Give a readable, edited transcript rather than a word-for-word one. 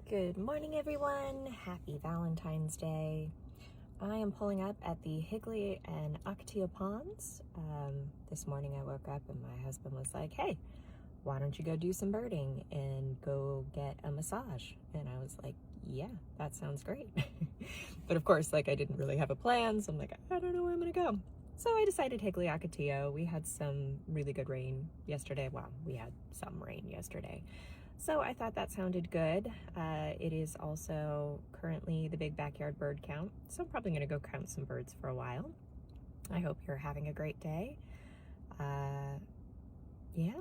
Good morning, everyone. Happy Valentine's Day. I am pulling up at the Higley and Ocotillo Ponds. This morning I woke up and my husband was like, hey, why don't you go do some birding and go get a massage? And I was like, yeah, that sounds great. But of course, I didn't really have a plan, so I'm like, I don't know where I'm gonna go. So I decided Higley Ocotillo. We had some really good rain yesterday. Well, we had some rain yesterday. So I thought that sounded good. It is also currently the big backyard bird count, so I'm probably gonna go count some birds for a while. I hope you're having a great day. Yeah.